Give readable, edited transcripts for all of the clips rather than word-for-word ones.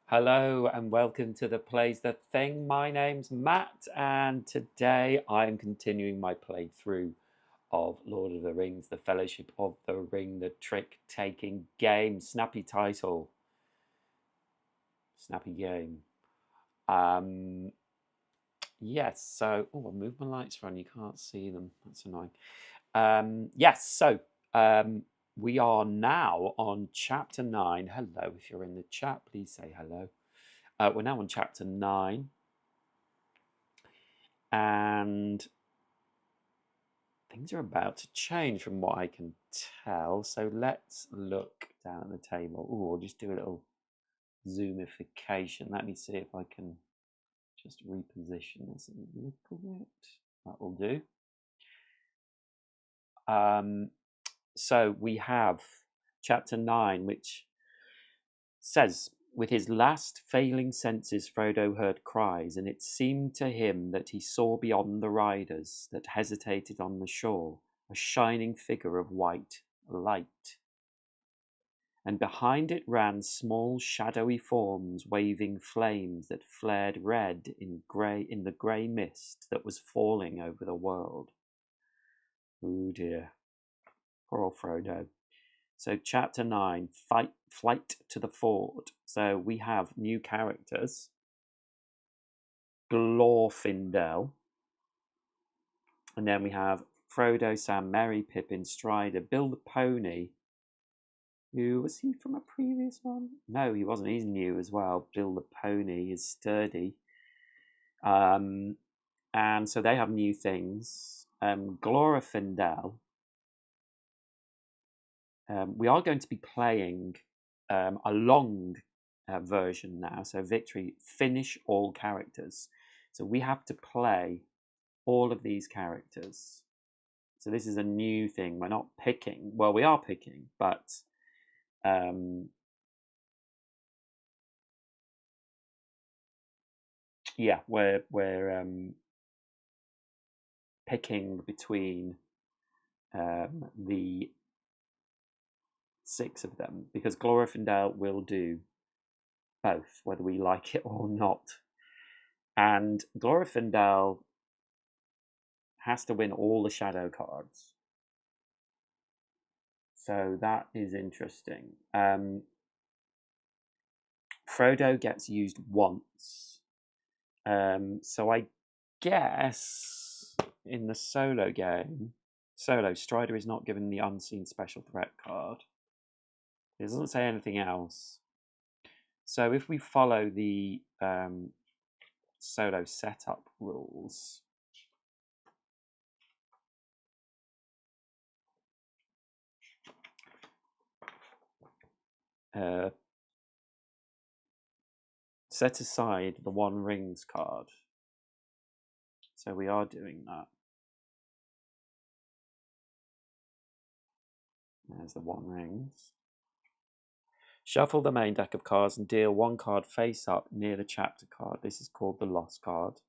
Hello and welcome to the Plays the Thing. My name's Matt and today I am continuing my playthrough of Lord of the Rings, The Fellowship of the Ring, the trick-taking game. Snappy title. Snappy game. Yes, so... Oh, I moved my lights around. You can't see them. That's annoying. We are now on Chapter 9. Hello, if you're in the chat, please say hello. We're now on Chapter 9. And things are about to change from what I can tell. So let's look down at the table. Oh, I'll just do a little zoomification. Let me see if I can just reposition this a little bit. That will do. So we have chapter 9, which says, with his last failing senses, Frodo heard cries, and it seemed to him that he saw beyond the riders that hesitated on the shore a shining figure of white light. And behind it ran small shadowy forms waving flames that flared red in the grey mist that was falling over the world. Oh dear. Poor old Frodo. So chapter 9, Flight to the Ford. So we have new characters. Glorfindel. And then we have Frodo, Sam, Merry, Pippin, Strider, Bill the Pony. Who was he from a previous one? No, he wasn't. He's new as well. Bill the Pony is sturdy. And so they have new things. Glorfindel. We are going to be playing a long version now. So Victory, finish all characters. So we have to play all of these characters. So this is a new thing. We're not picking. Well, we are picking, but yeah, we're picking between the 6 of them because Glorfindel will do both, whether we like it or not. And Glorfindel has to win all the shadow cards. So that is interesting. Frodo gets used once. So I guess in the solo game, Strider is not given the unseen special threat card. It doesn't say anything else. So if we follow the solo setup rules, set aside the One Rings card. So we are doing that. There's the One Rings. Shuffle the main deck of cards and deal 1 card face up near the chapter card. This is called the Lost card.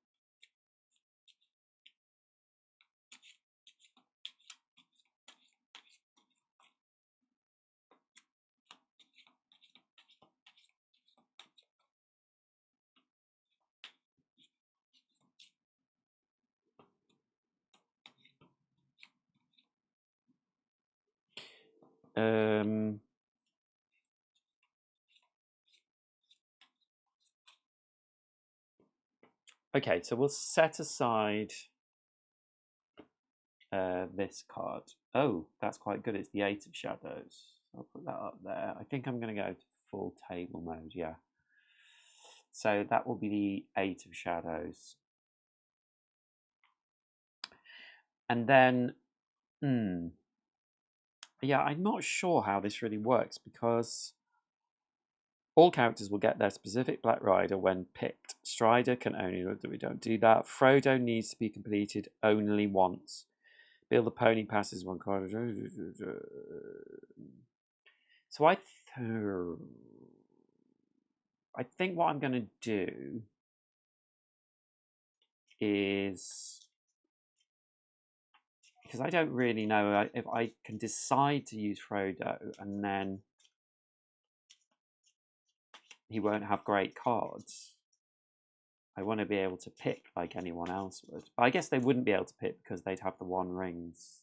Okay, so we'll set aside this card. Oh, that's quite good. It's the 8 of Shadows. I'll put that up there. I think I'm going to go to full table mode, yeah. So that will be the 8 of Shadows. And then, yeah, I'm not sure how this really works because all characters will get their specific Black Rider when picked. Strider can only, we don't do that. Frodo needs to be completed only once. Bill the Pony passes 1 card. So I think what I'm going to do is, because I don't really know if I can decide to use Frodo and then he won't have great cards. I want to be able to pick like anyone else would. But I guess they wouldn't be able to pick because they'd have the 1 rings.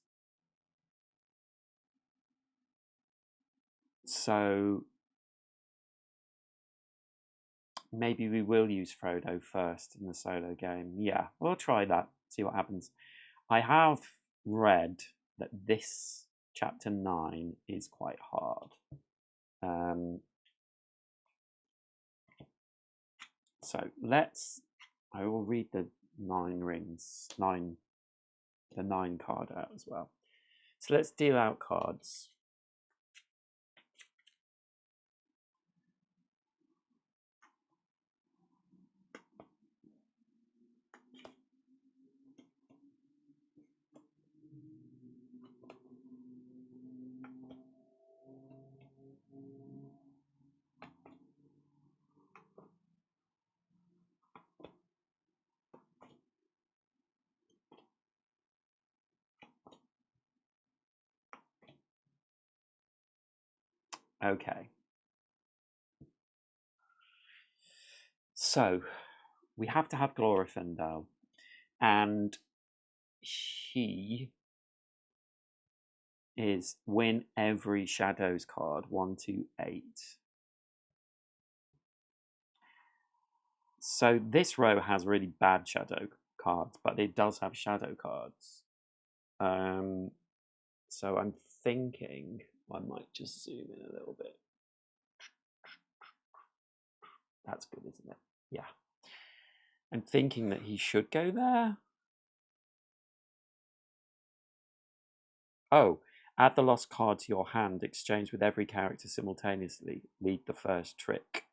So maybe we will use Frodo first in the solo game. Yeah, we'll try that, see what happens. I have read that this chapter 9 is quite hard. So I will read the 9 rings, the 9 card out as well. So let's deal out cards. Okay. So we have to have Glorfindel, and he is win every Shadows card 1 to 8. So this row has really bad shadow cards, but it does have shadow cards. So I'm thinking I might just zoom in a little bit. That's good, isn't it? Yeah. I'm thinking that he should go there. Oh, add the lost card to your hand, exchange with every character simultaneously. Lead the first trick.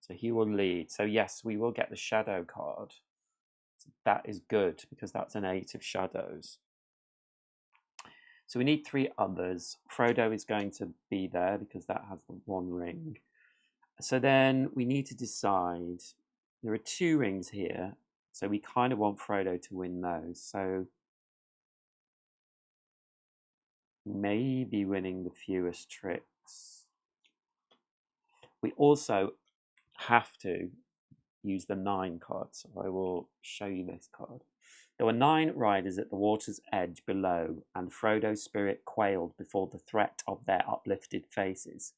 So he will lead. So yes, we will get the shadow card. So that is good because that's an 8 of shadows. So we need 3 others. Frodo is going to be there because that has the 1 ring. So then we need to decide. There are 2 rings here. So we kind of want Frodo to win those. So maybe winning the fewest tricks. We also have to use the 9 card. So I will show you this card. There were 9 riders at the water's edge below, and Frodo's spirit quailed before the threat of their uplifted faces.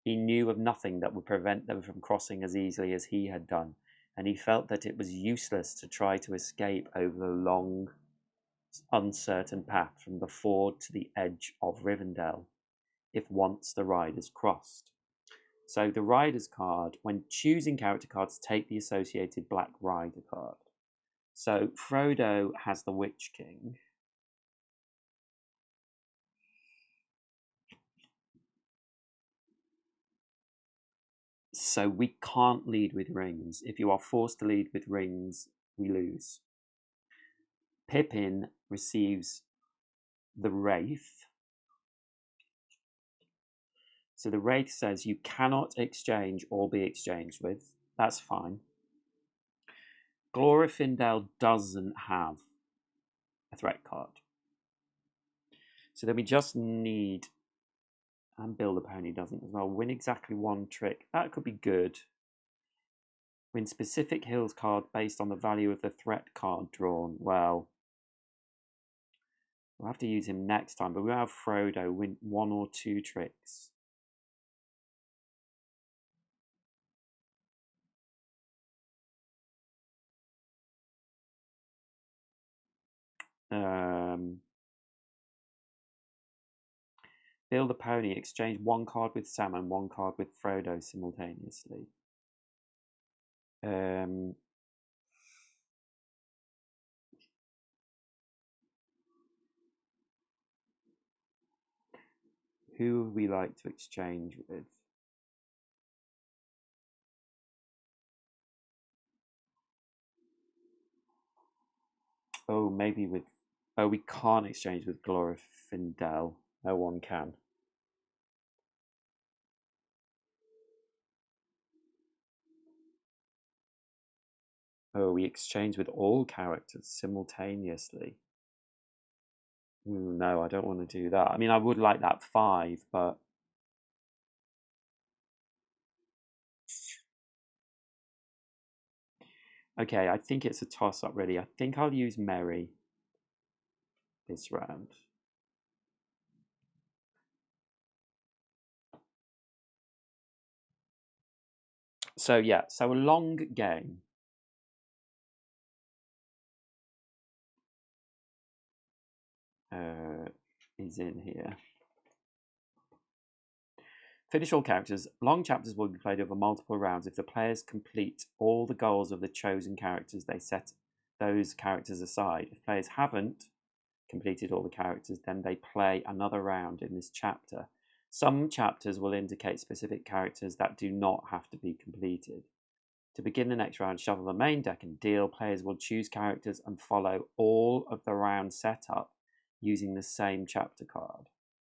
He knew of nothing that would prevent them from crossing as easily as he had done, and he felt that it was useless to try to escape over the long, uncertain path from the ford to the edge of Rivendell, if once the riders crossed. So the Riders card, when choosing character cards, take the associated Black Rider card. So Frodo has the Witch King. So we can't lead with rings. If you are forced to lead with rings, we lose. Pippin receives the Wraith. So the Wraith says you cannot exchange or be exchanged with. That's fine. Glorfindel doesn't have a threat card. So then we just need, and Bill the Pony doesn't as well, win exactly 1 trick. That could be good. Win specific hills card based on the value of the threat card drawn. Well, we'll have to use him next time, but we'll have Frodo win 1 or 2 tricks. Bill the Pony, exchange 1 card with Sam and 1 card with Frodo simultaneously. Who would we like to exchange with? Oh, maybe with... Oh, we can't exchange with Glorfindel. No one can. Oh, we exchange with all characters simultaneously. No, I don't want to do that. I mean, I would like that 5, but Okay, I think it's a toss-up, really. I think I'll use Merry this round. So, yeah, so a long game. Is in here. Finish all characters. Long chapters will be played over multiple rounds if the players complete all the goals of the chosen characters. They set those characters aside. If players haven't completed all the characters, then they play another round in this chapter. Some chapters will indicate specific characters that do not have to be completed. To begin the next round, shuffle the main deck and deal. Players will choose characters and follow all of the round setup using the same chapter card.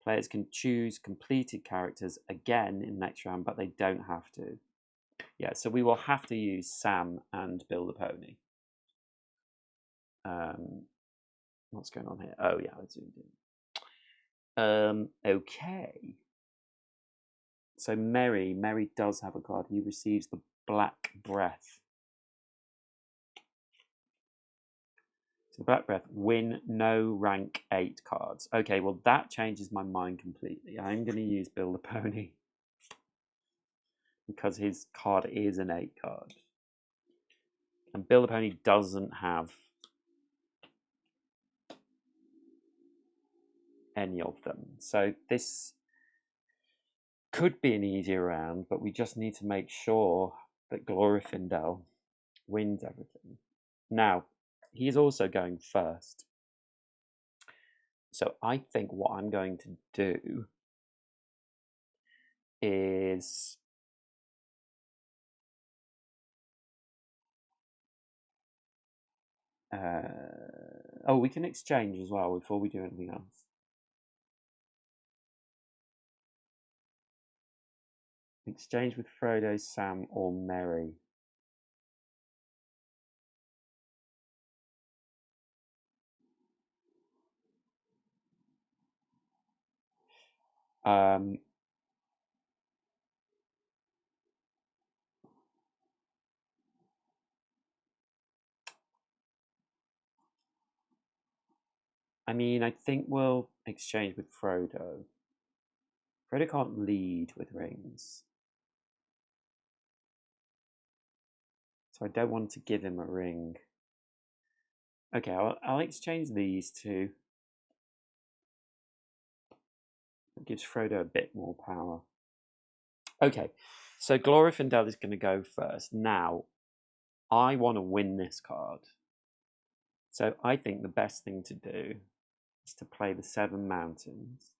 Players can choose completed characters again in the next round, but they don't have to. Yeah, so we will have to use Sam and Bill the Pony. What's going on here? Oh, yeah, I zoomed in. Okay. So Merry does have a card. He receives the Black Breath. So Black Breath, win no rank 8 cards. Okay, well that changes my mind completely. I'm going to use Bill the Pony because his card is an 8 card. And Bill the Pony doesn't have any of them. So this could be an easier round, but we just need to make sure that Glorfindel wins everything. Now, he's also going first. So I think what I'm going to do is oh, we can exchange as well before we do anything else. Exchange with Frodo, Sam, or Merry. I mean, I think we'll exchange with Frodo. Frodo can't lead with rings. So I don't want to give him a ring. Okay, I'll exchange these two. It gives Frodo a bit more power. Okay, so Glorfindel is going to go first. Now, I want to win this card. So I think the best thing to do is to play the 7 mountains.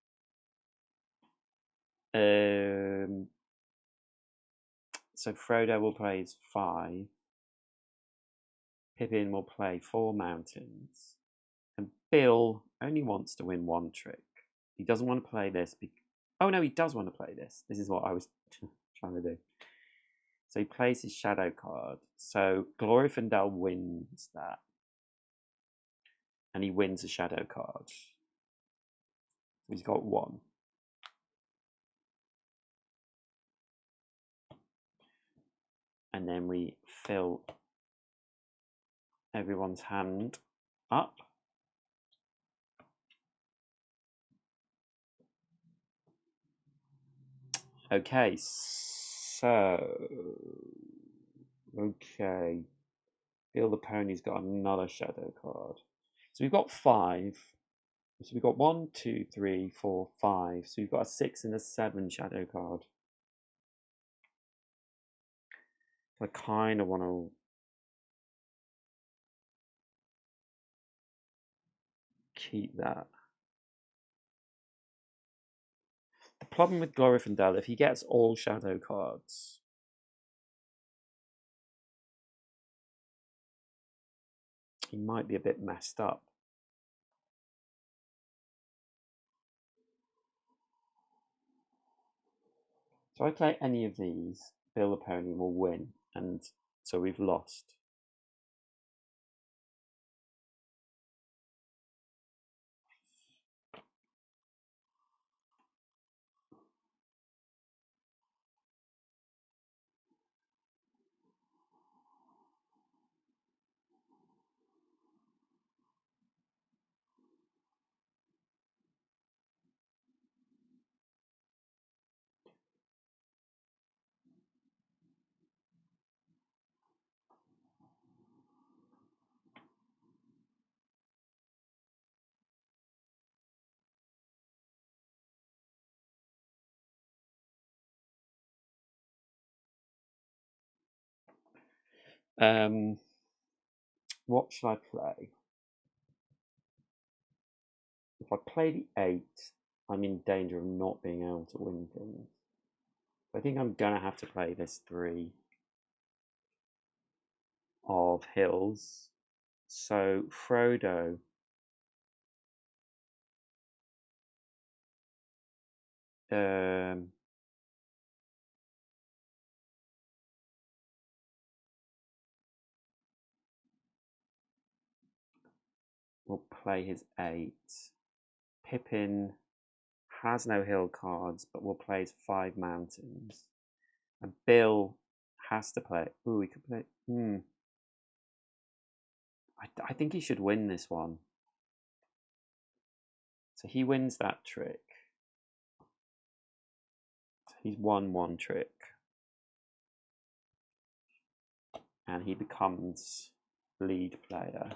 So Frodo will play his 5. Pippin will play 4 mountains. And Bill only wants to win 1 trick. He doesn't want to play this. Oh no, he does want to play this. This is what I was trying to do. So he plays his shadow card. So Glorfindel wins that. And he wins a shadow card. He's got 1. And then we fill everyone's hand up. Okay, so Bill the Pony's got another shadow card. So we've got 5. So we've got 1, 2, 3, 4, 5. So we've got a 6 and a 7 shadow card. I kind of want to keep that. The problem with Glorfindel, if he gets all shadow cards, he might be a bit messed up. So I play any of these, Bill the Pony will win, and so we've lost. What should I play? If I play the 8, I'm in danger of not being able to win things. I think I'm going to have to play this 3 of hills. So Frodo will play his 8. Pippin has no hill cards, but will play his 5 mountains. And Bill has to play. Ooh, he could play. I think he should win this one. So he wins that trick. So he's won 1 trick. And he becomes lead player.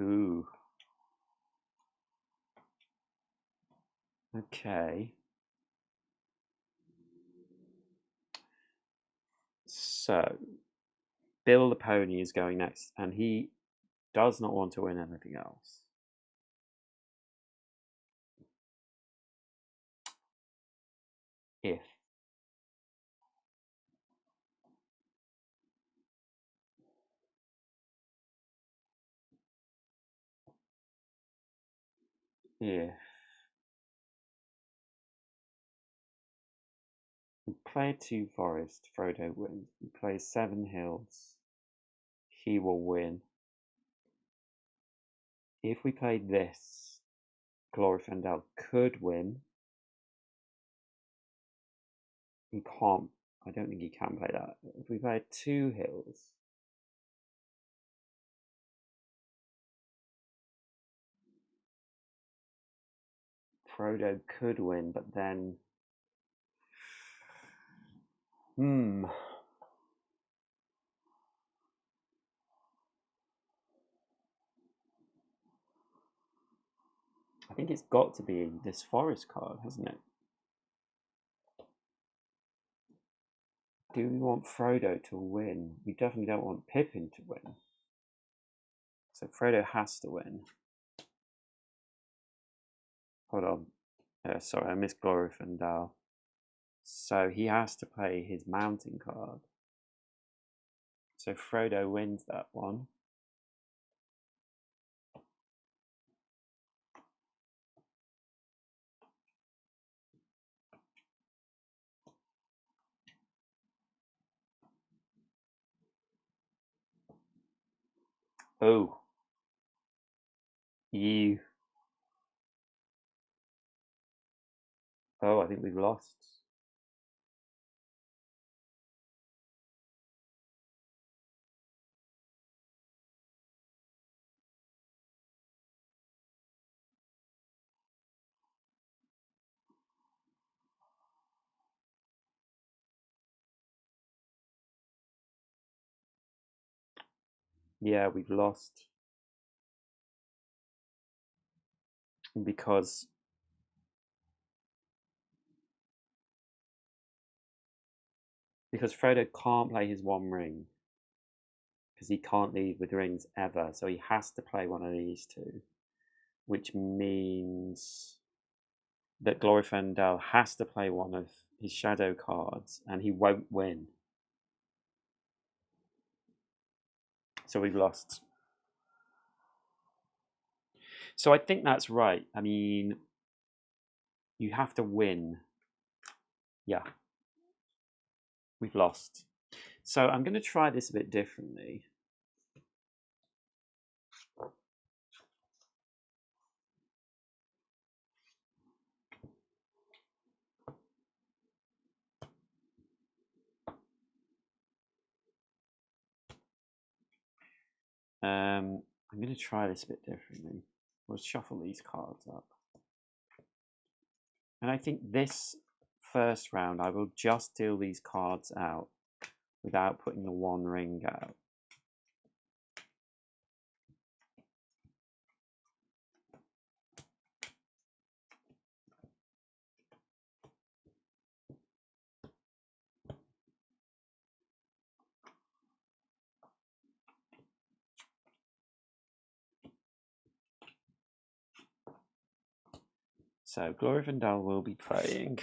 Ooh. Okay. So Bill the pony is going next, and he does not want to win anything else. If we play 2 forest, Frodo wins. We play 7 hills, he will win. If we play this, Glorfindel could win. He can't. I don't think he can play that. If we play 2 hills, Frodo could win, but then I think it's got to be this forest card, hasn't it? Do we want Frodo to win? We definitely don't want Pippin to win. So Frodo has to win. Hold on. Sorry, I missed Glorfindel. So he has to play his mountain card. So Frodo wins that one. Oh. You. Oh, I think we've lost. Yeah, we've lost. Because Frodo can't play his 1 ring. Because he can't lead with rings ever. So he has to play one of these 2. Which means that Glorfindel has to play one of his shadow cards and he won't win. So we've lost. So I think that's right. I mean, you have to win. Yeah. We've lost. So I'm going to try this a bit differently. I'm going to try this a bit differently. We'll shuffle these cards up. And I think this first round, I will just deal these cards out without putting the 1 ring out. So Glorfindel will be playing.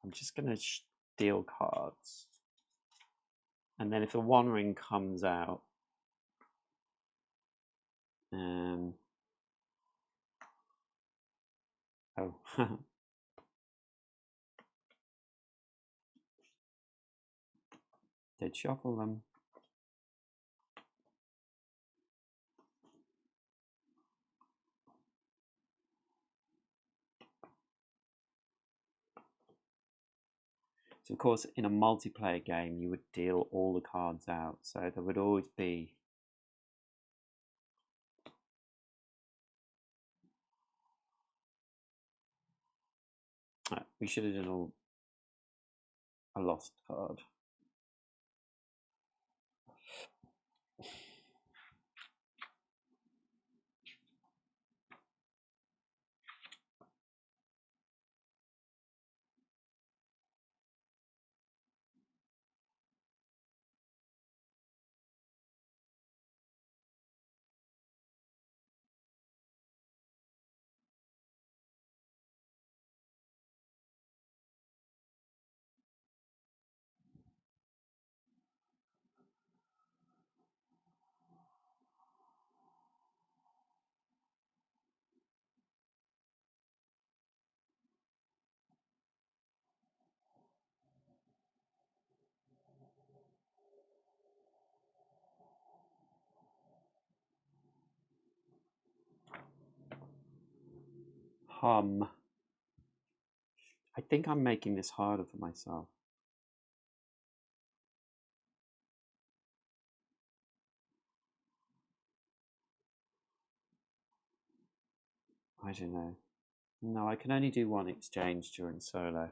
I'm just going to deal cards. And then if the One Ring comes out, oh, did shuffle them. So of course, in a multiplayer game, you would deal all the cards out. So there would always be we should have done a lost card. I think I'm making this harder for myself. I don't know. No, I can only do one exchange during solo.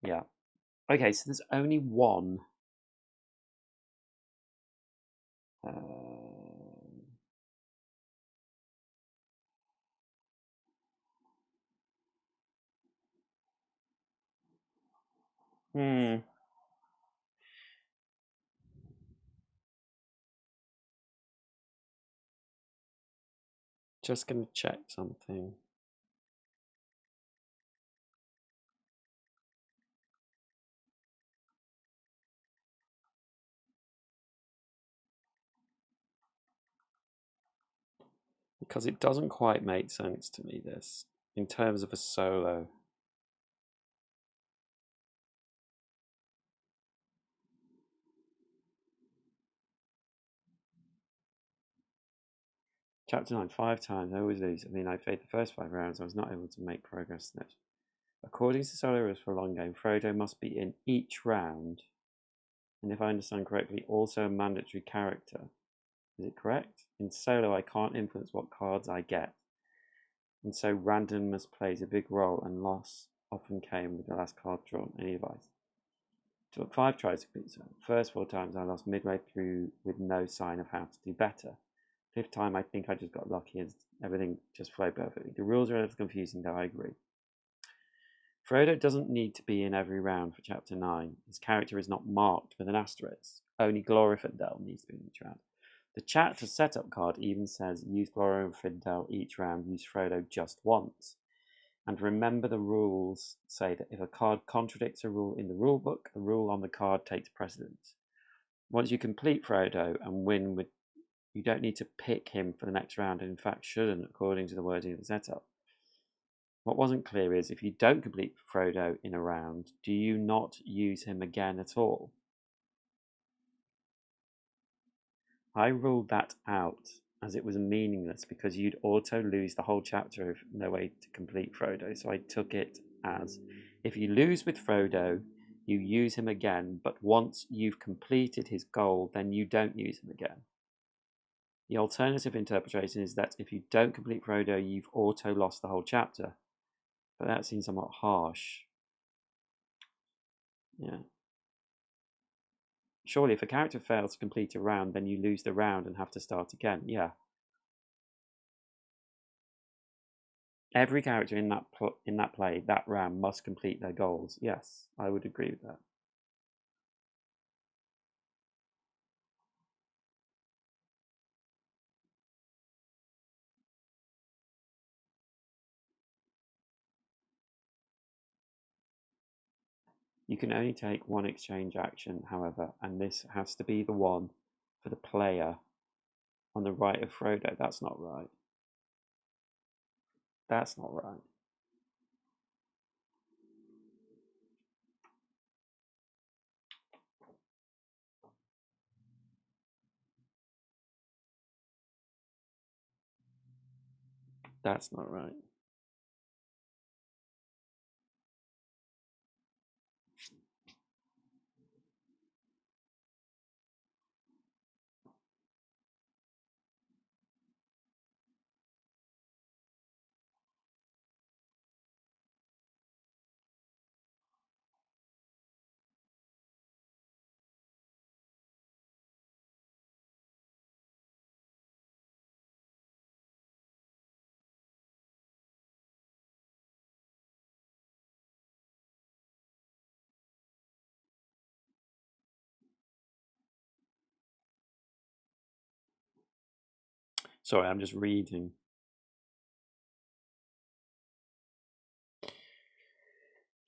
Yeah. Okay, so there's only one. Just going to check something. Because it doesn't quite make sense to me, this, in terms of a solo. Chapter 9, 5 times, I always lose. I mean, I played the first 5 rounds, I was not able to make progress in it. According to solo rules for a long game, Frodo must be in each round, and if I understand correctly, also a mandatory character. Is it correct? In solo, I can't influence what cards I get, and so randomness plays a big role, and loss often came with the last card drawn. Any advice? Took 5 tries to complete so. First 4 times I lost midway through with no sign of how to do better. 5th time I think I just got lucky and everything just flowed perfectly. The rules are a little confusing though, I agree. Frodo doesn't need to be in every round for Chapter 9. His character is not marked with an asterisk. Only Glorfindel needs to be in each round. The chapter setup card even says use Glorfindel each round, use Frodo just once. And remember, the rules say that if a card contradicts a rule in the rulebook, the rule on the card takes precedence. Once you complete Frodo and win with, you don't need to pick him for the next round, and in fact shouldn't, according to the wording of the setup. What wasn't clear is if you don't complete Frodo in a round, do you not use him again at all? I ruled that out as it was meaningless because you'd auto lose the whole chapter if no way to complete Frodo. So I took it as if you lose with Frodo, you use him again, but once you've completed his goal, then you don't use him again. The alternative interpretation is that if you don't complete Frodo, you've auto lost the whole chapter. But that seems somewhat harsh. Yeah. Surely if a character fails to complete a round, then you lose the round and have to start again. Yeah. Every character in that play, that round, must complete their goals. Yes, I would agree with that. You can only take one exchange action, however, and this has to be the one for the player on the right of Frodo. That's not right. That's not right. That's not right. Sorry, I'm just reading.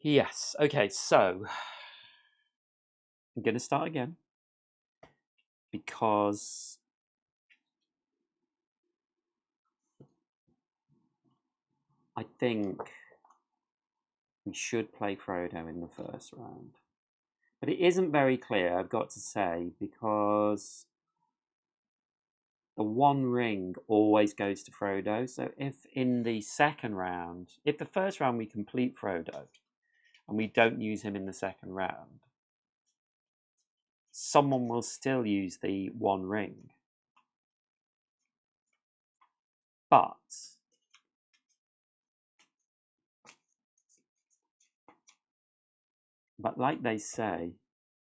Yes. Okay, so I'm going to start again because I think we should play Frodo in the first round. But it isn't very clear, I've got to say, because the one ring always goes to Frodo. So if in the second round, if the first round we complete Frodo and we don't use him in the second round, someone will still use the one ring. But like they say,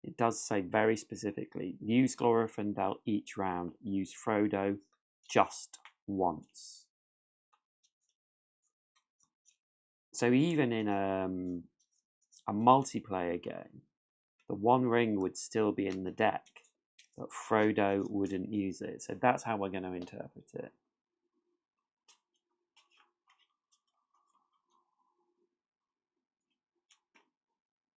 it does say very specifically, use Glorfindel each round, use Frodo just once. So even in a multiplayer game, the one ring would still be in the deck, but Frodo wouldn't use it. So that's how we're going to interpret it.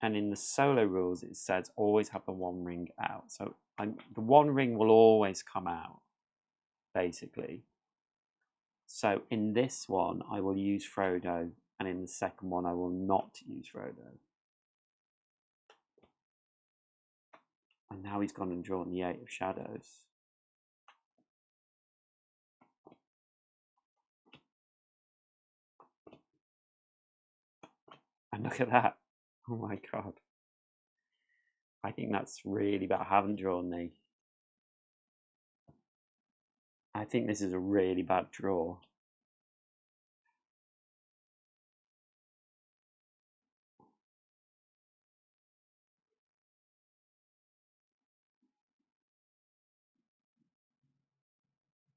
And in the solo rules, it says always have the one ring out. So the one ring will always come out, basically. So in this one, I will use Frodo, and in the second one, I will not use Frodo. And now he's gone and drawn the Eight of Shadows. And look at that. Oh my god. I think that's really bad. I haven't drawn the... I think this is a really bad draw.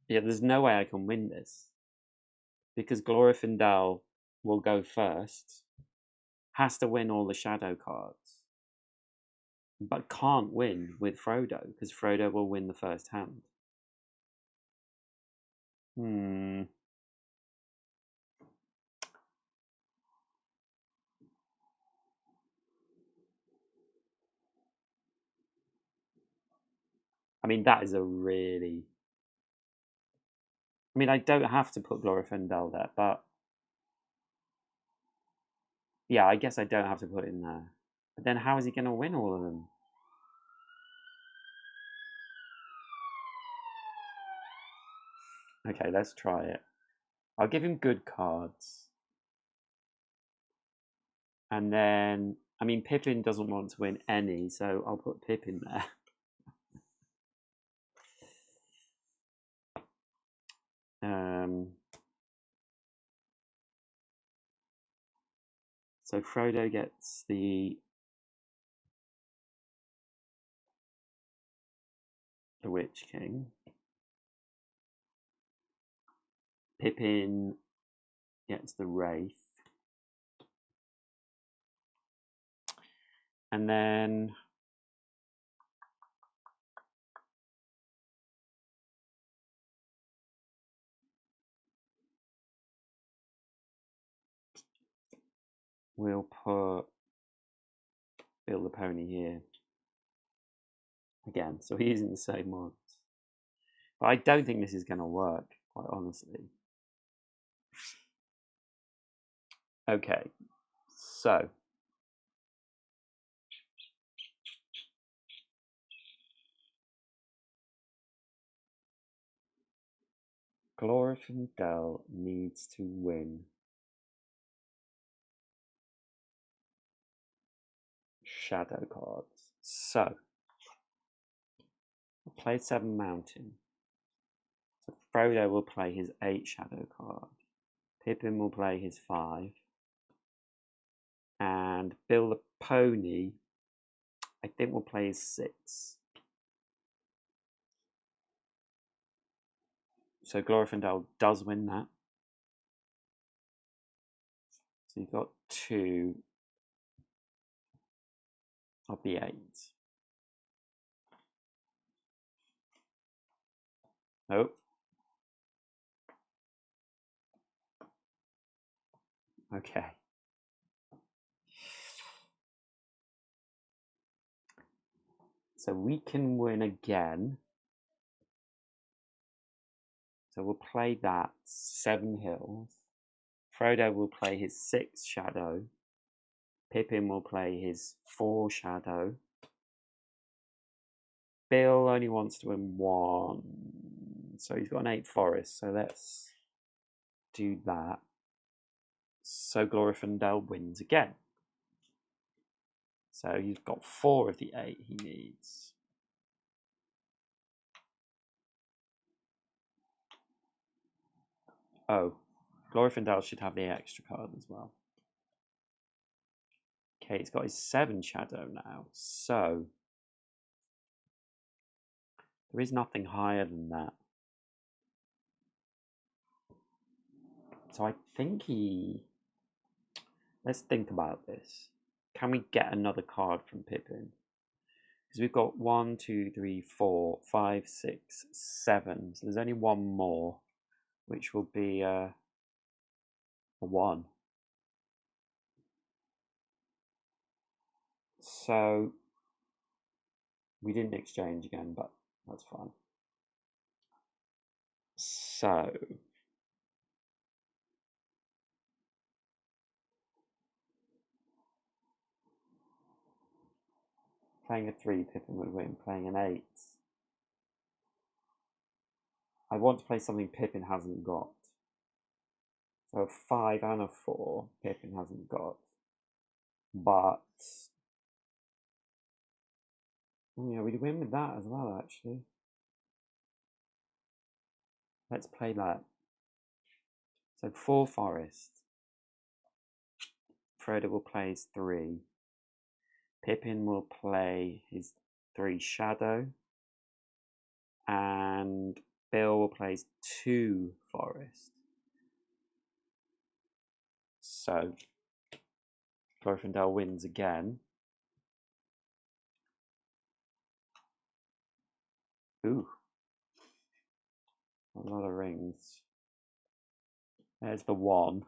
Yeah, there's no way I can win this. Because Glorfindel will go first. Has to win all the shadow cards. But can't win with Frodo, because Frodo will win the first hand. I mean, that is a really... I mean, I don't have to put Glorfindel there, but... Yeah, I guess I don't have to put it in there. But then how is he going to win all of them? Okay, let's try it. I'll give him good cards. And then, I mean, Pippin doesn't want to win any, so I'll put Pippin there. So Frodo gets the Witch King. Pippin gets the Wraith. And then we'll put Bill the Pony here again. So he's in the same ones. But I don't think this is going to work, quite honestly. Okay, so Glorfindel needs to win. Shadow cards. So, I'll play 7 Mountain. So Frodo will play his 8 Shadow card. Pippin will play his 5. And Bill the Pony, I think, will play his 6. So Glorfindel does win that. So you've got 2 of the 8. Oh. Okay. So we can win again. So we'll play that 7 Hills. Frodo will play his 6 Shadow. Pippin will play his 4 Shadow. Bill only wants to win 1. So he's got an 8 Forest. So let's do that. So Glorfindel wins again. So he's got 4 of the 8 he needs. Oh, Glorfindel should have the extra card as well. Okay, he's got his 7 Shadow now. So there is nothing higher than that. So I think he... Let's think about this. Can we get another card from Pippin? Because we've got 1, 2, 3, 4, 5, 6, 7. So there's only 1 more, which will be a 1. So we didn't exchange again, but that's fine. So playing a 3, Pippin would win. Playing an 8. I want to play something Pippin hasn't got. So a 5 and a 4 Pippin hasn't got. But yeah, we'd win with that as well, actually. Let's play that. So 4 Forest. Frodo will play his 3. Pippin will play his 3 Shadow. And Bill will play his 2 Forest. So Glorfindel wins again. Ooh. A lot of rings. There's the 1.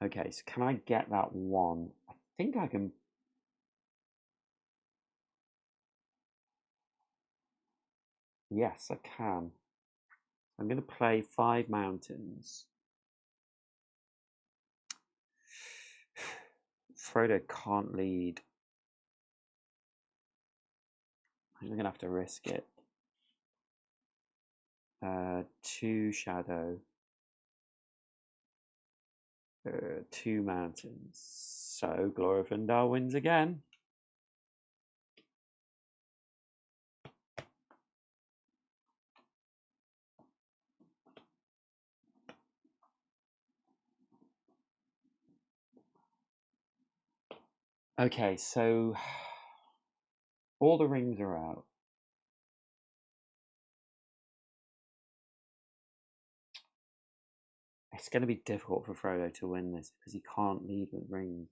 Okay, so can I get that 1? I think I can. Yes, I can. I'm going to play 5 Mountains. Frodo can't lead. I'm going to have to risk it. 2 Shadow. 2 Mountains. So Glorfindel wins again. Okay, so all the rings are out. It's going to be difficult for Frodo to win this because he can't lead with rings.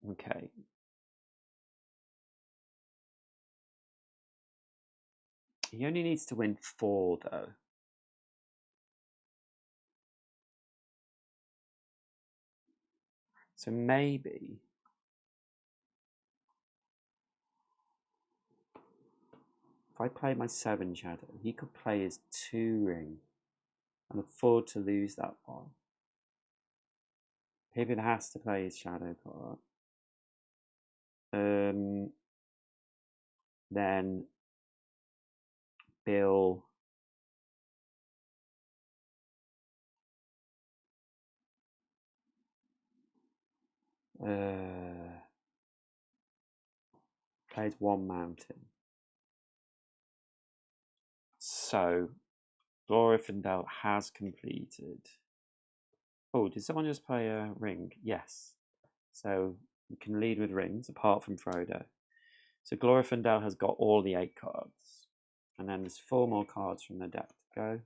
Okay. He only needs to win 4 though. So maybe if I play my 7 shadow, he could play his 2 ring and afford to lose that one. Pippin has to play his shadow card. Then Bill plays 1 mountain. So Glorfindel has completed. Oh, did someone just play a ring? Yes. So you can lead with rings apart from Frodo. So Glorfindel has got all the 8 cards. And then there's 4 more cards from the deck to go.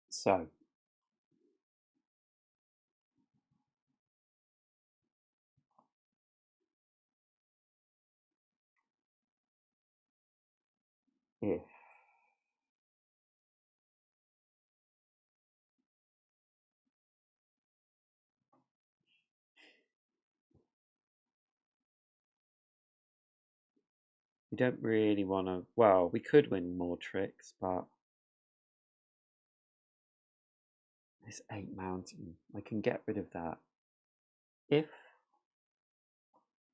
So if we don't really want to, well, we could win more tricks, but this 8 mountain, I can get rid of that. If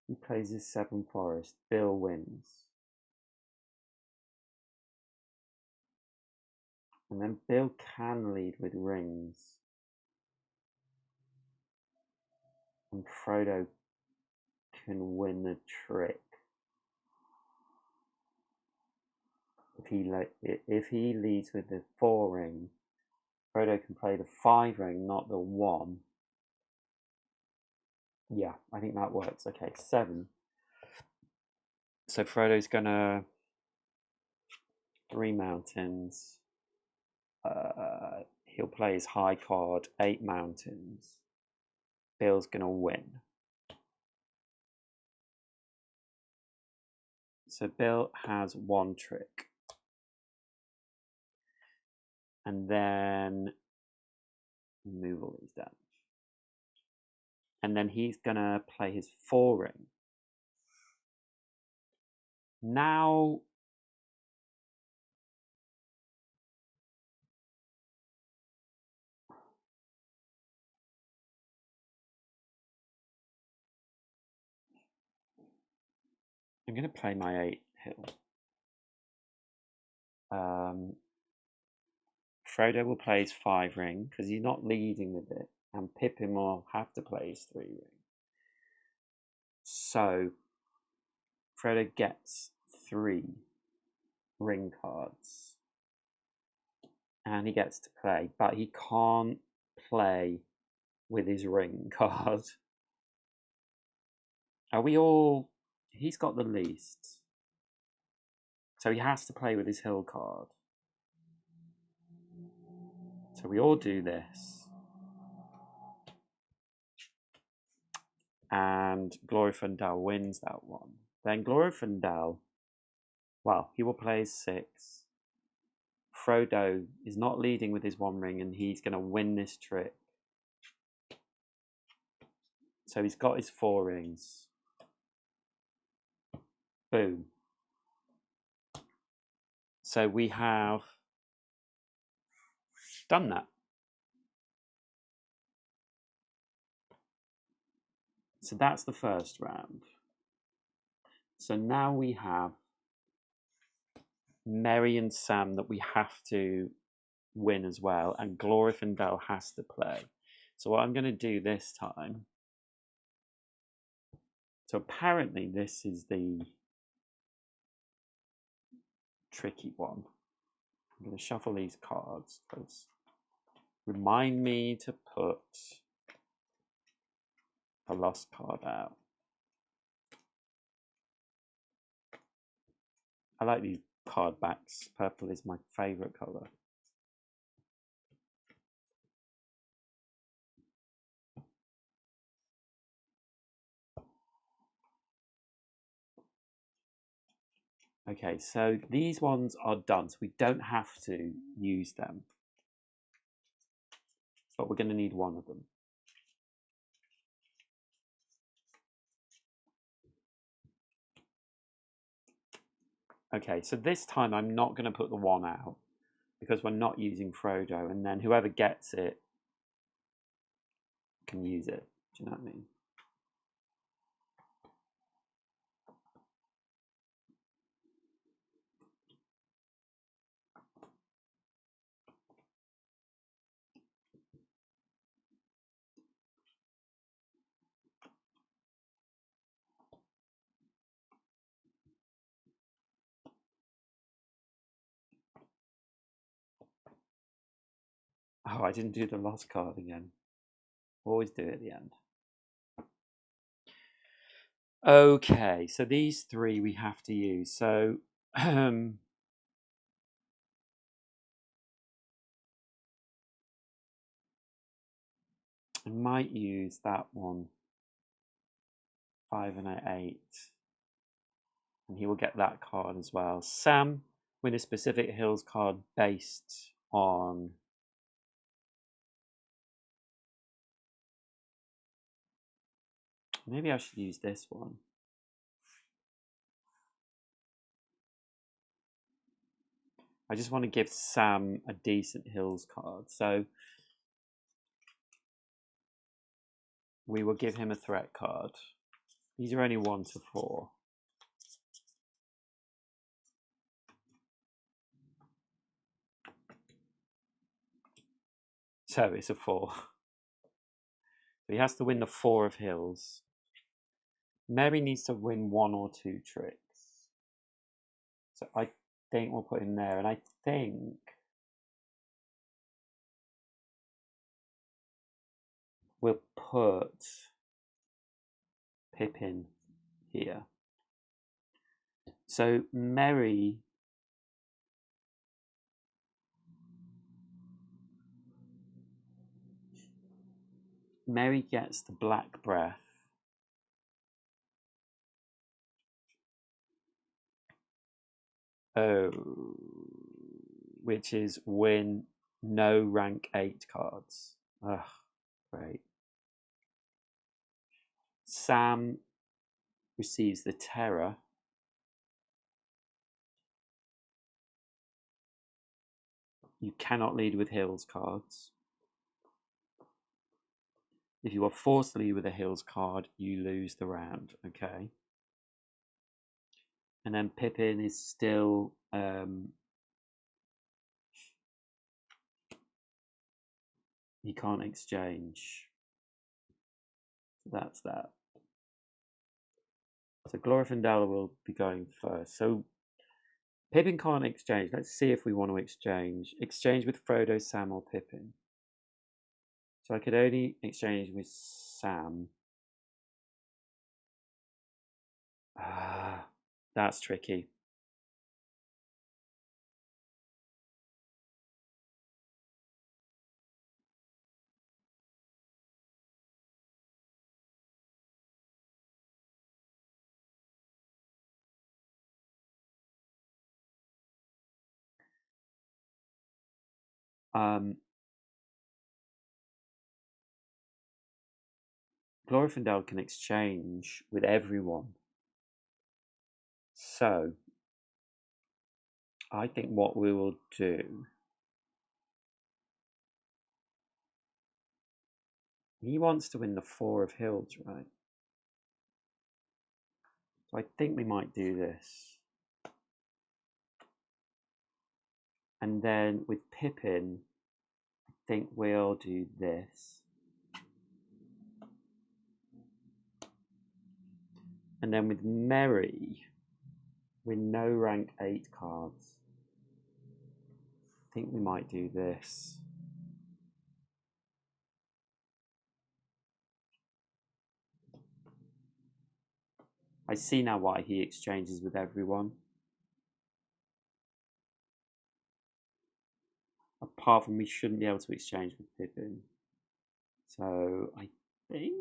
he plays his 7 forest, Bill wins. And then Bill can lead with rings. And Frodo can win the trick. If he leads with the 4 ring, Frodo can play the 5 ring, not the 1. Yeah, I think that works. Okay, 7. So Frodo's gonna 3 mountains. He'll play his high card, 8 mountains. Bill's gonna win. So Bill has 1 trick. And then move all these down. And then he's gonna play his 4 ring. Now I'm gonna play my 8 hill. Frodo will play his 5 ring because he's not leading with it, and Pippin will have to play his 3 ring. So Frodo gets 3 ring cards, and he gets to play, but he can't play with his ring card. Are we all? He's got the least, so he has to play with his hill card. So we all do this. And Glorfindel wins that one. Then Glorfindel, well, he will play his 6. Frodo is not leading with his 1 ring, and he's going to win this trick. So he's got his 4 rings. Boom. So we have done that. So that's the first round. So now we have Merry and Sam that we have to win as well, and Glorfindel has to play. So what I'm going to do this time, so apparently this is the tricky one. I'm going to shuffle these cards because Remind me to put a lost card out. I like these card backs. Purple is my favourite colour. Okay, so these ones are done, so we don't have to use them. But we're going to need one of them. Okay, so this time I'm not going to put the one out because we're not using Frodo, and then whoever gets it can use it. Do you know what I mean? Oh, I didn't do the lost card again. Always do it at the end. Okay, so these three we have to use. So I might use that one. 5 and an 8. And he will get that card as well. Sam, win a specific hills card based on... Maybe I should use this one. I just want to give Sam a decent hills card. So we will give him a threat card. These are only 1 to 4. So it's a 4. So he has to win the 4 of hills. Mary needs to win 1 or 2 tricks. So I think we'll put him there. And I think we'll put Pippin here. So Mary gets the Black Breath. Oh, which is win no rank 8 cards. Ugh, great. Sam receives the Terror. You cannot lead with hills cards. If you are forced to lead with a hills card, you lose the round. Okay. And then Pippin is still he can't exchange. So that's that. So Glorfindel will be going first. So Pippin can't exchange. Let's see if we want to exchange. Exchange with Frodo, Sam, or Pippin. So I could only exchange with Sam. That's tricky. Glorfindel can exchange with everyone. So I think what we will do, he wants to win the 4 of hills, right? So I think we might do this. And then with Pippin, I think we'll do this. And then with Merry, with no rank 8 cards, I think we might do this. I see now why he exchanges with everyone. Apart from we shouldn't be able to exchange with Pippin. So I think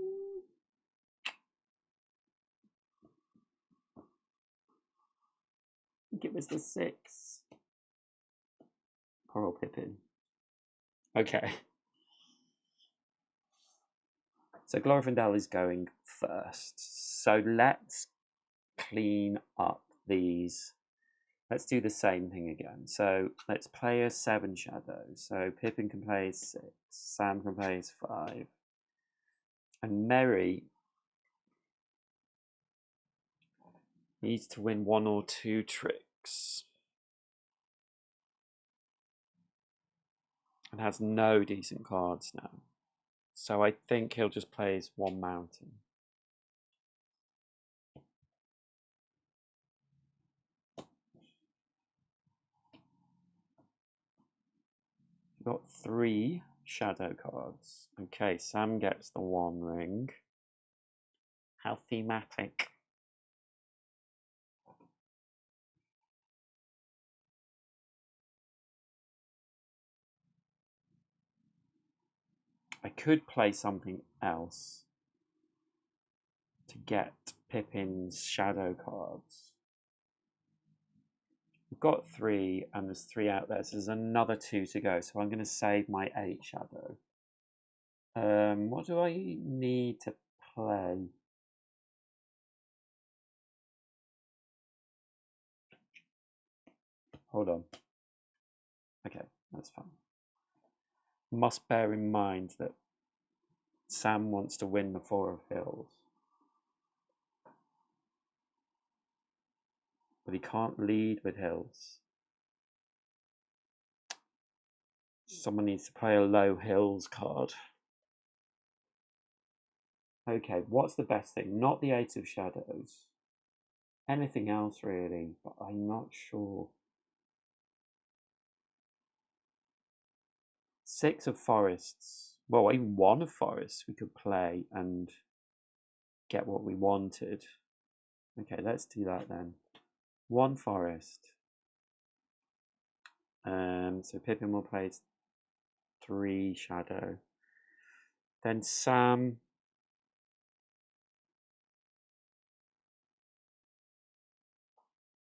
it was the 6. Poor old Pippin. Okay. So Glorfindel is going first. So let's clean up these. Let's do the same thing again. So let's play a 7 shadow. So Pippin can play as 6. Sam can play as 5. And Merry needs to win 1 or 2 tricks. And has no decent cards now. So I think he'll just play as 1 mountain. We've got 3 shadow cards. Okay, Sam gets the 1 ring. How thematic. I could play something else to get Pippin's shadow cards. We've got 3 and there's 3 out there, so there's another 2 to go. So I'm going to save my 8 shadow. What do I need to play? Hold on. Okay, that's fine. Must bear in mind that Sam wants to win the 4 of Hills. But he can't lead with Hills. Someone needs to play a low Hills card. Okay, what's the best thing? Not the 8 of Shadows. Anything else really, but I'm not sure. 6 of Forests. Well, even 1 of Forests we could play and get what we wanted. Okay, let's do that then. 1 Forest. So Pippin will play 3 Shadow. Then Sam.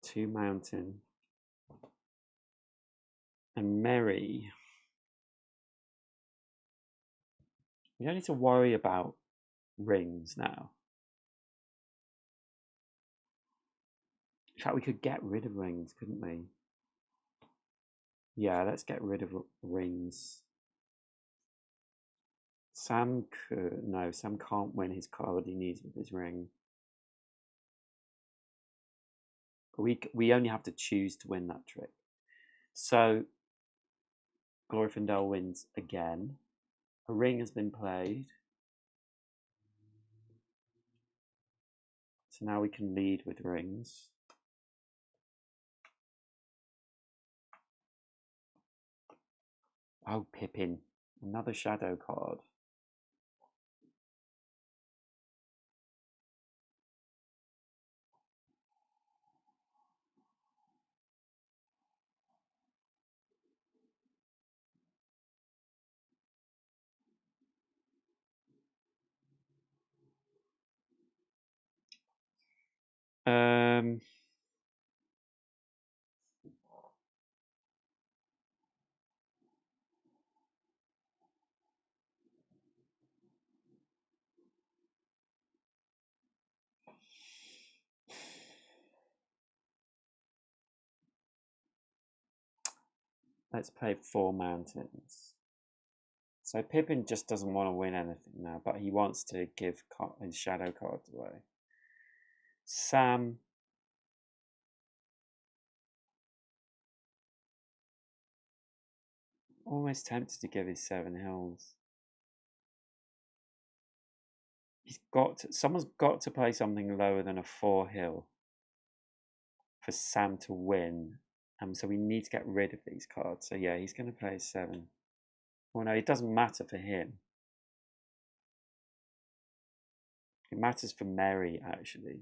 Two Mountain. And Merry. We don't need to worry about rings now. In fact, we could get rid of rings, couldn't we? Yeah, let's get rid of rings. Sam could... No, Sam can't win his card he needs with his ring. We only have to choose to win that trick. So, Glorfindel wins again. A ring has been played. So now we can lead with rings. Oh, Pippin. Another shadow card. Let's play 4 mountains. So Pippin just doesn't want to win anything now, but he wants to give his shadow cards away. Sam. Almost tempted to give his 7 hills. Someone's got to play something lower than a 4 hill for Sam to win. So we need to get rid of these cards. So yeah, he's going to play 7. Well, no, it doesn't matter for him. It matters for Merry, actually.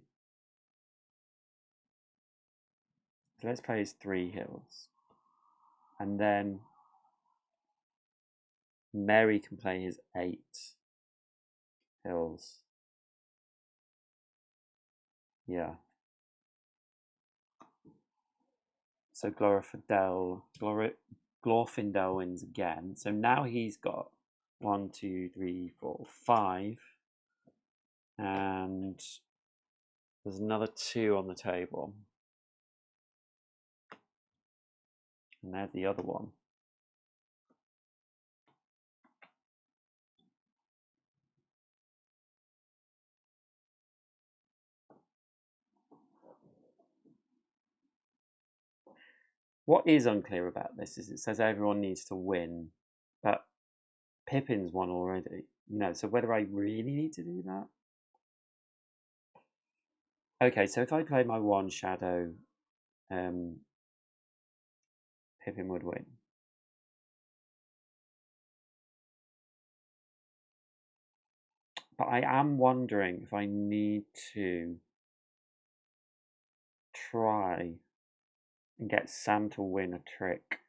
So let's play his 3 hills. And then Mary can play his 8 hills. Yeah. So Glorfindel wins again. So now he's got 1, 2, 3, 4, 5. And there's another 2 on the table. And there's the other one. What is unclear about this is it says everyone needs to win, but Pippin's won already. So whether I really need to do that? Okay, so if I play my 1 shadow, Pippin would win. But I am wondering if I need to try and get Sam to win a trick.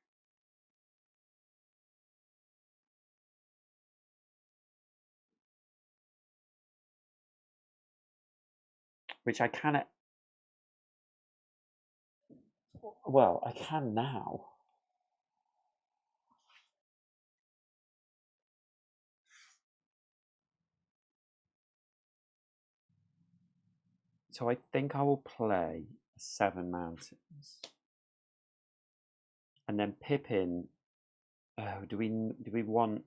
Which I cannot. Well, I can now. So I think I will play 7 mountains. And then Pippin. Oh, do we want?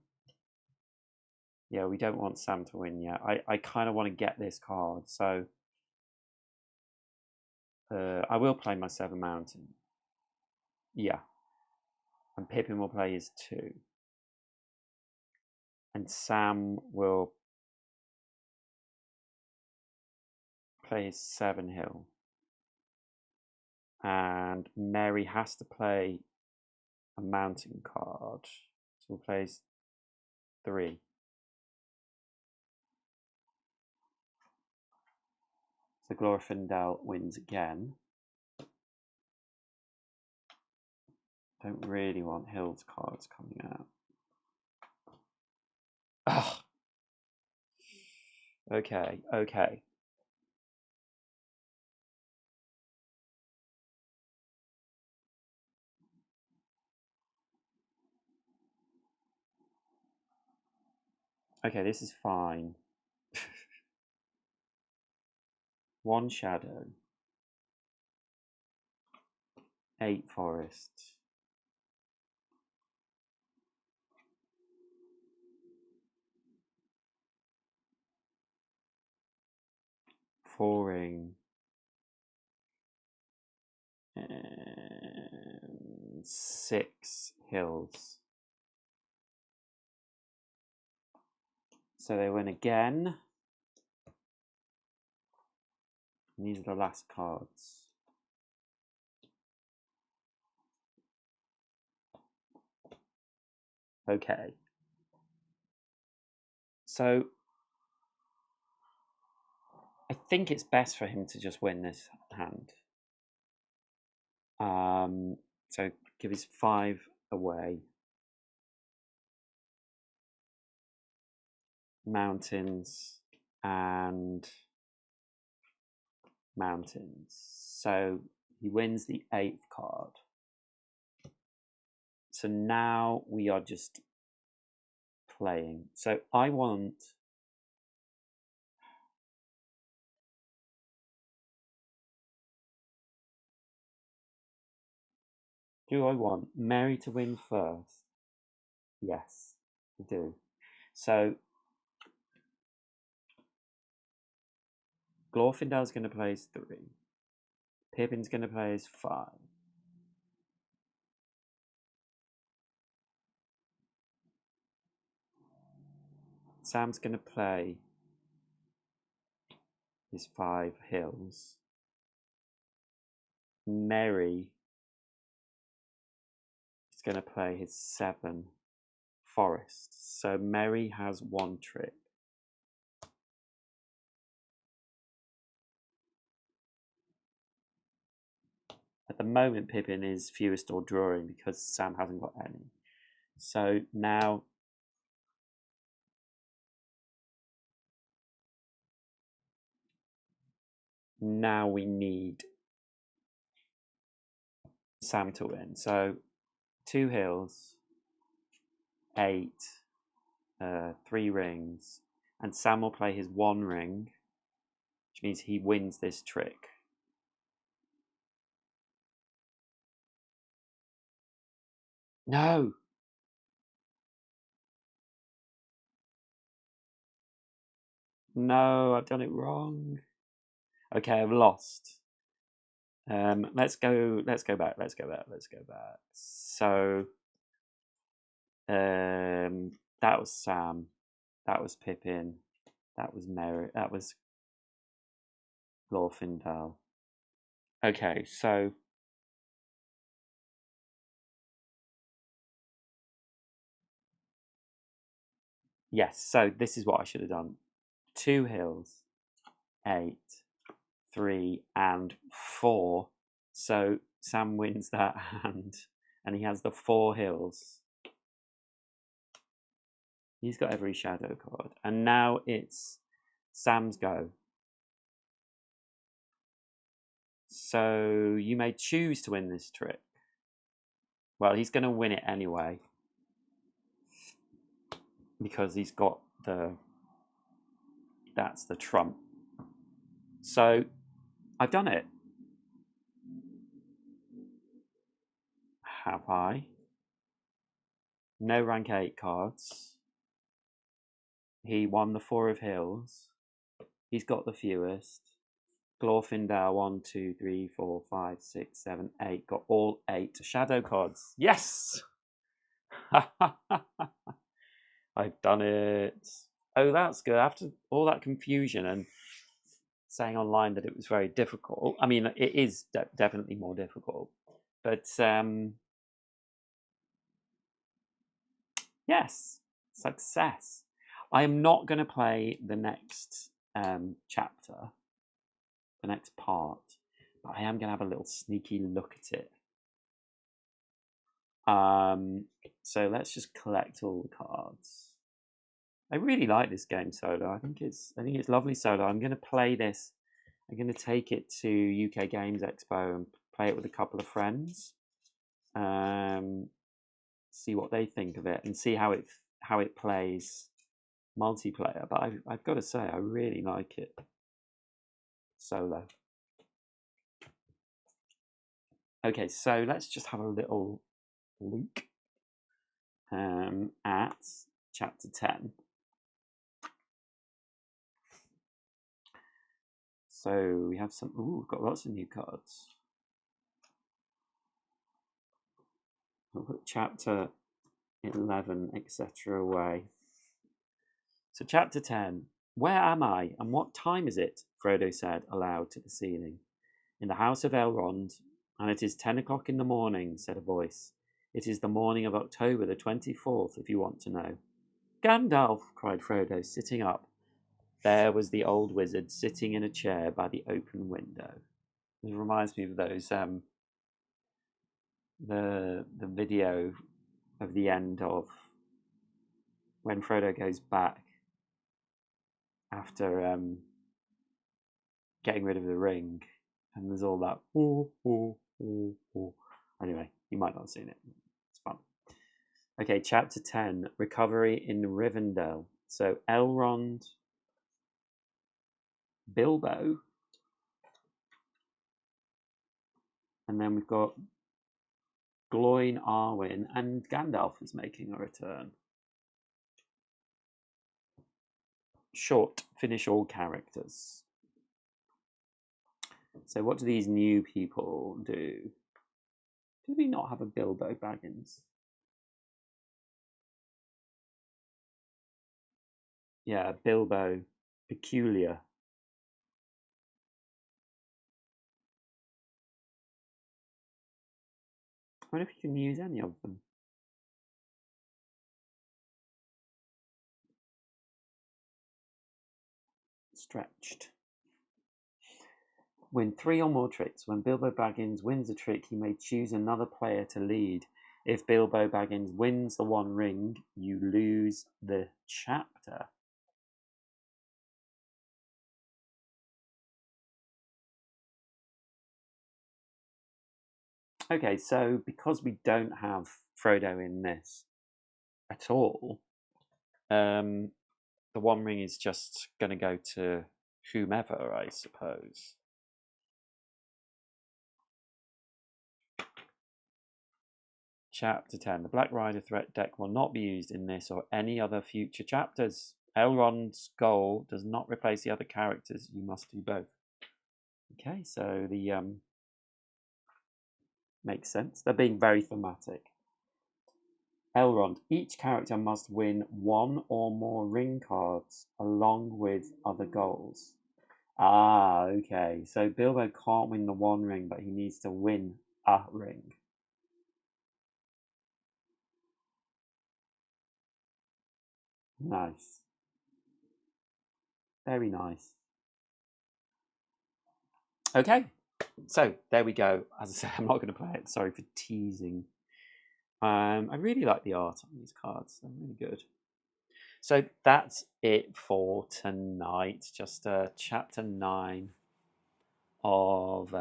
Yeah, we don't want Sam to win yet. I kind of want to get this card, so I will play my 7 mountain. Yeah. And Pippin will play his 2. And Sam will play his 7 hill. And Mary has to play a mountain card. So we'll play his 3. So Glorfindel wins again. Don't really want Hill's cards coming out. Ugh. Okay. Okay, this is fine. 1 shadow. 8 forest. 4 ring. And 6 hills. So they win again. And these are the last cards. Okay. So I think it's best for him to just win this hand. So give his 5 away. Mountains and mountains. So he wins the 8th card. So now we are just playing. So I want. Do I want Mary to win first? Yes, I do. So Glorfindel's going to play his 3. Pippin's going to play his 5. Sam's going to play his 5 hills. Mary is going to play his 7 forests. So Mary has 1 trick. At the moment, Pippin is fewest or drawing because Sam hasn't got any. So now we need Sam to win. So 2 hills, 8, 3 rings, and Sam will play his 1 ring, which means he wins this trick. No! No, I've done it wrong. Okay, I've lost. Let's go back. So that was Sam, that was Pippin, that was Mary, that was Glorfindel. Okay, so yes, so this is what I should have done. 2 hills, 8, 3, and 4. So Sam wins that hand, and he has the 4 hills. He's got every shadow card, and now it's Sam's go. So you may choose to win this trick. Well, he's going to win it anyway, because he's got that's the trump. So I've done it. Have I? No rank 8 cards. He won the 4 of hills. He's got the fewest. Glorfindel 1, 2, 3, 4, 5, 6, 7, 8. Got all 8 shadow cards. Yes! I've done it. Oh, that's good. After all that confusion and saying online that it was very difficult. I mean, it is definitely more difficult. But yes, success. I am not going to play the next chapter, the next part, but I am going to have a little sneaky look at it. So let's just collect all the cards. I really like this game solo. I think it's lovely solo. I'm going to play this. I'm going to take it to UK Games Expo and play it with a couple of friends. See what they think of it and see how it plays multiplayer. But I've got to say, I really like it solo. Okay, so let's just have a little look at chapter 10. So we have some. Ooh, we've got lots of new cards. I'll put chapter 11, etc. away. So chapter 10. Where am I, and what time is it? Frodo said aloud to the ceiling. In the house of Elrond, and it is 10 o'clock in the morning, said a voice. It is the morning of October the 24th, if you want to know. Gandalf, cried Frodo, sitting up. There was the old wizard sitting in a chair by the open window. It reminds me of those the video of the end of when Frodo goes back after getting rid of the ring, and there's all that. Anyway, you might not have seen it. It's fun. Okay, chapter 10, Recovery in Rivendell. So Elrond, Bilbo, and then we've got Gloin, Arwen, and Gandalf is making a return. Short, finish all characters. So what do these new people do? Do we not have a Bilbo Baggins? Yeah, Bilbo Peculiar. I wonder if you can use any of them. Stretched. win 3 or more tricks. When Bilbo Baggins wins a trick, he may choose another player to lead. If Bilbo Baggins wins the One Ring, you lose the chapter. Okay, so because we don't have Frodo in this at all, the One Ring is just going to go to whomever, I suppose. Chapter 10. The Black Rider threat deck will not be used in this or any other future chapters. Elrond's goal does not replace the other characters. You must do both. Okay, so the makes sense. They're being very thematic. Elrond. Each character must win 1 or more ring cards along with other goals. Ah, okay. So Bilbo can't win the One Ring, but he needs to win a ring. Nice. Very nice. Okay, so there we go. As I say, I'm not going to play it. Sorry for teasing. I really like the art on these cards. They're really good. So that's it for tonight. Just chapter 9 of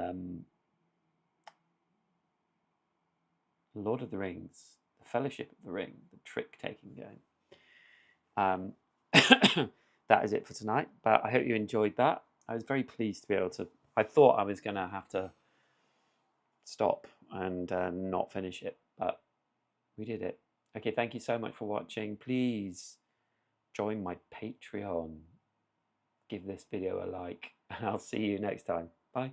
Lord of the Rings, the Fellowship of the Ring, the trick-taking game. That is it for tonight. But I hope you enjoyed that. I was very pleased to be able to. I thought I was going to have to stop and not finish it, but we did it. Okay, thank you so much for watching. Please join my Patreon. Give this video a like, and I'll see you next time. Bye.